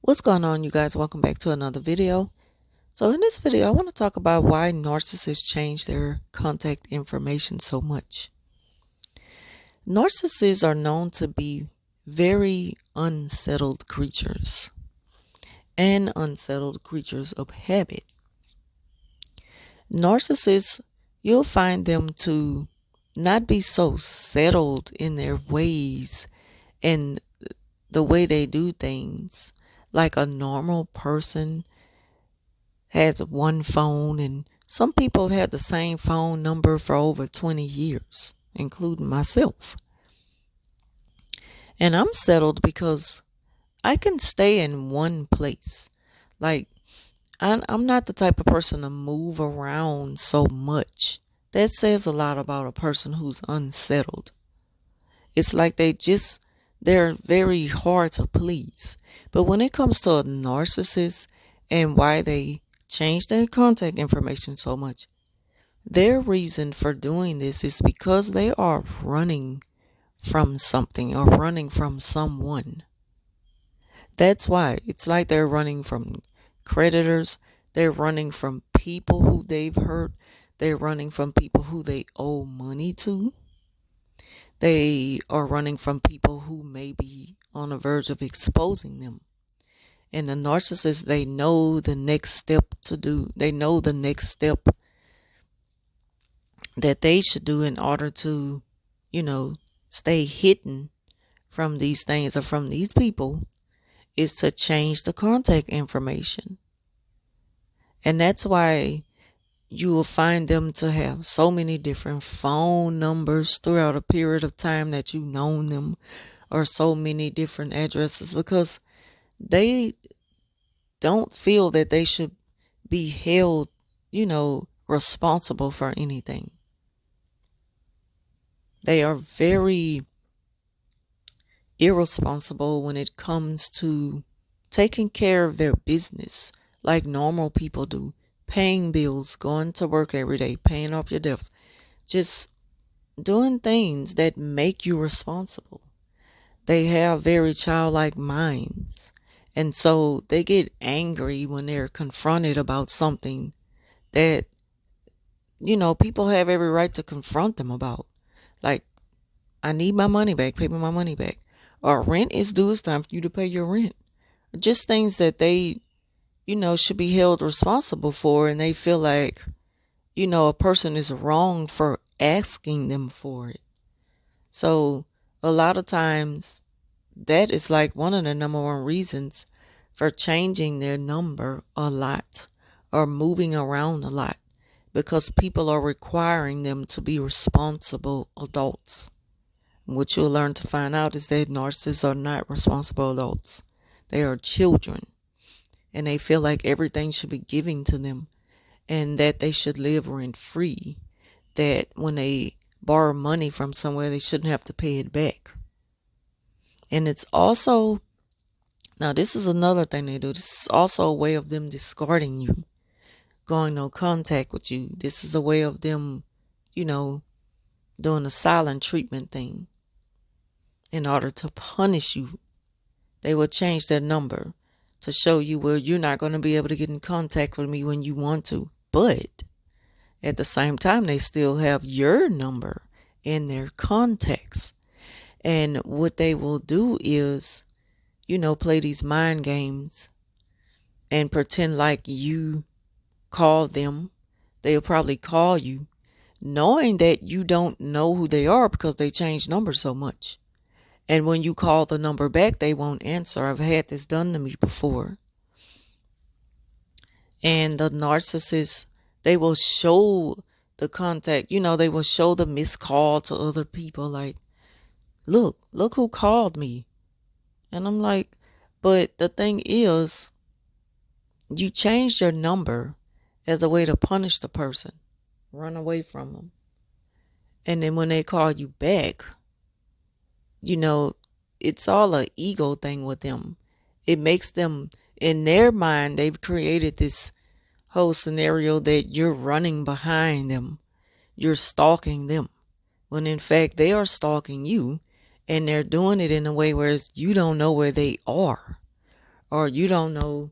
What's going on, you guys? Welcome back to another video. So in this video, I want to talk about why narcissists change their contact information so much. Narcissists are known to be very unsettled creatures and unsettled creatures of habit. Narcissists, you'll find them to not be so settled in their ways and the way they do things like a normal person has one phone, and some people have had the same phone number for over 20 years, including myself. And I'm settled because I can stay in one place. Like, I'm not the type of person to move around so much. That says a lot about a person who's unsettled. It's like they're very hard to please. But when it comes to a narcissist and why they change their contact information so much, their reason for doing this is because they are running from something or running from someone. That's why. It's like they're running from creditors. They're running from people who they've hurt. They're running from people who they owe money to. They are running from people who may be on the verge of exposing them. And the narcissist, they know the next step to do. They know the next step that they should do in order to, stay hidden from these things or from these people is to change the contact information. And that's why you will find them to have so many different phone numbers throughout a period of time that you've known them, or so many different addresses, because they don't feel that they should be held, responsible for anything. They are very irresponsible when it comes to taking care of their business like normal people do. Paying bills, going to work every day, paying off your debts, just doing things that make you responsible. They have very childlike minds. And so they get angry when they're confronted about something that, people have every right to confront them about. Like, I need my money back, pay me my money back. Or rent is due, it's time for you to pay your rent. Just things that they, should be held responsible for, and they feel like, a person is wrong for asking them for it. So a lot of times that is like one of the number one reasons for changing their number a lot or moving around a lot, because people are requiring them to be responsible adults. What you'll learn to find out is that narcissists are not responsible adults. They are children. And they feel like everything should be given to them and that they should live rent free. That when they borrow money from somewhere, they shouldn't have to pay it back. And it's also, now this is another thing they do. This is also a way of them discarding you, going no contact with you. This is a way of them, doing a silent treatment thing in order to punish you. They will change their number to show you where you're not going to be able to get in contact with me when you want to. But at the same time, they still have your number in their contacts. And what they will do is, play these mind games and pretend like you call them. They'll probably call you knowing that you don't know who they are because they change numbers so much. And when you call the number back, they won't answer. I've had this done to me before. And the narcissists, they will show the contact, they will show the missed call to other people. Like, look who called me. And I'm like, but the thing is, you changed your number as a way to punish the person, run away from them. And then when they call you back, it's all an ego thing with them. It makes them, in their mind, they've created this whole scenario that you're running behind them. You're stalking them. When in fact, they are stalking you, and they're doing it in a way where you don't know where they are or you don't know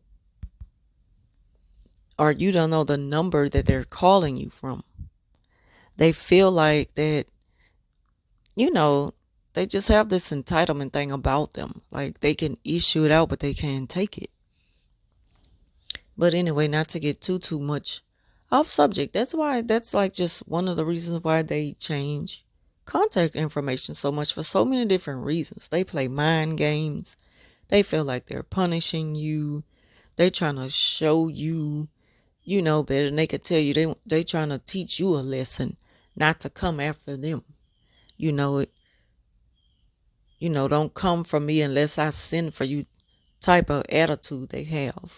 the number that they're calling you from. They feel like that, you know, they just have this entitlement thing about them. Like they can issue it out, but they can't take it. But anyway, not to get too much off subject. That's like just one of the reasons why they change contact information so much, for so many different reasons. They play mind games. They feel like they're punishing you. They're trying to show you, better than they could tell you. They trying to teach you a lesson, not to come after them. Don't come for me unless I send for you type of attitude they have.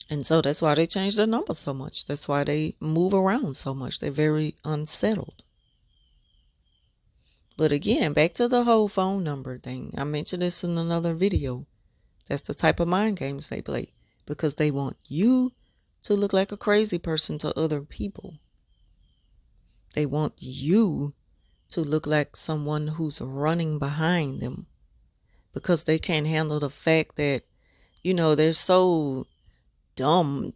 And so that's why they change their number so much. That's why they move around so much. They're very unsettled. But again, back to the whole phone number thing. I mentioned this in another video. That's the type of mind games they play, because they want you to look like a crazy person to other people. They want you to look like someone who's running behind them, because they can't handle the fact that, they're so dumb,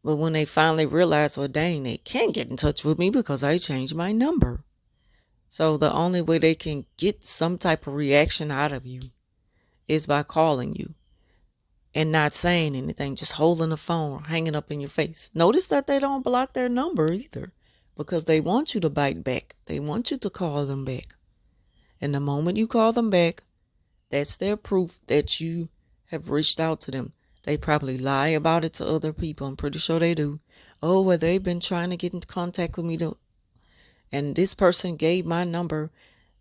but when they finally realize, well, dang, they can't get in touch with me because I changed my number. So the only way they can get some type of reaction out of you is by calling you and not saying anything, just holding the phone, hanging up in your face. Notice that they don't block their number either, because they want you to bite back. They want you to call them back. And the moment you call them back, that's their proof that you have reached out to them. They probably lie about it to other people. I'm pretty sure they do. Oh, well, they've been trying to get in contact with me, and this person gave my number,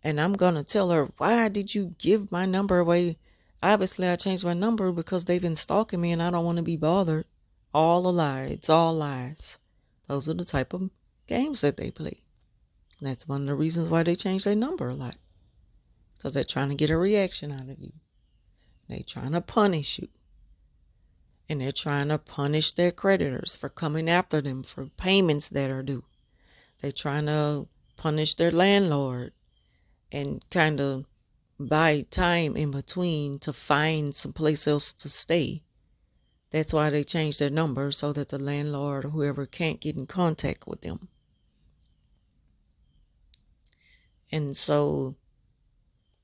and I'm going to tell her, why did you give my number away? Obviously, I changed my number because they've been stalking me and I don't want to be bothered. All a lie. It's all lies. Those are the type of games that they play. That's one of the reasons why they change their number a lot. Because they're trying to get a reaction out of you. They're trying to punish you. And they're trying to punish their creditors for coming after them for payments that are due. They're trying to punish their landlord and kind of buy time in between to find someplace else to stay. That's why they change their number, so that the landlord or whoever can't get in contact with them. And so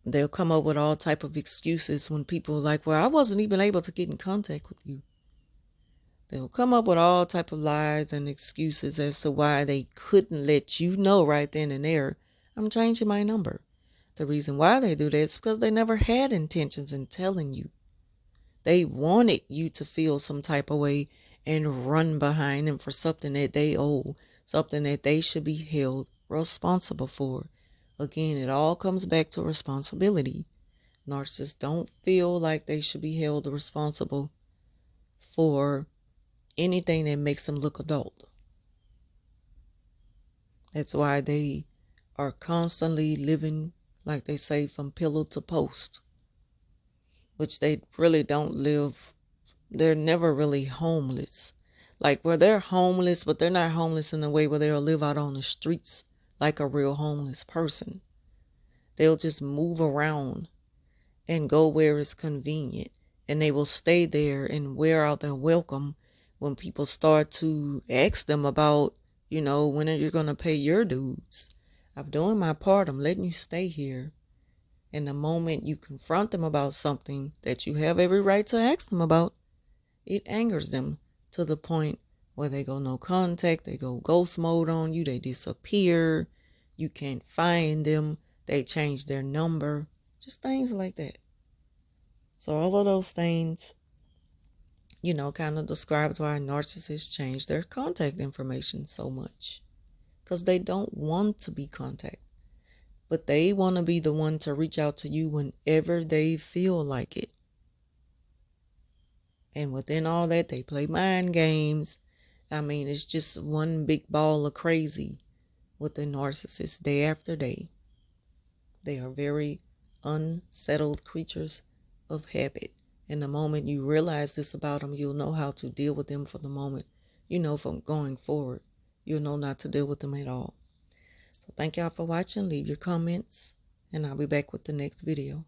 they'll come up with all type of excuses when people are like, well, I wasn't even able to get in contact with you. They'll come up with all type of lies and excuses as to why they couldn't let you know right then and there, I'm changing my number. The reason why they do that is because they never had intentions in telling you. They wanted you to feel some type of way and run behind them for something that they owe, something that they should be held responsible for. Again, it all comes back to responsibility. Narcissists don't feel like they should be held responsible for anything that makes them look adult. That's why they are constantly living, like they say, from pillow to post, which they really don't live. They're never really homeless. Like, where they're homeless, but they're not homeless in the way where they'll live out on the streets like a real homeless person. They'll just move around and go where it's convenient, and they will stay there and wear out their welcome when people start to ask them about, when are you going to pay your dues? I'm doing my part. I'm letting you stay here. And the moment you confront them about something that you have every right to ask them about, it angers them to the point where they go no contact, they go ghost mode on you, they disappear, you can't find them, they change their number, just things like that. So all of those things, kind of describes why narcissists change their contact information so much. Because they don't want to be contacted. But they want to be the one to reach out to you whenever they feel like it. And within all that, they play mind games. I mean, it's just one big ball of crazy with the narcissist day after day. They are very unsettled creatures of habit. And the moment you realize this about them, you'll know how to deal with them for the moment. From going forward, you'll know not to deal with them at all. So thank y'all for watching. Leave your comments, and I'll be back with the next video.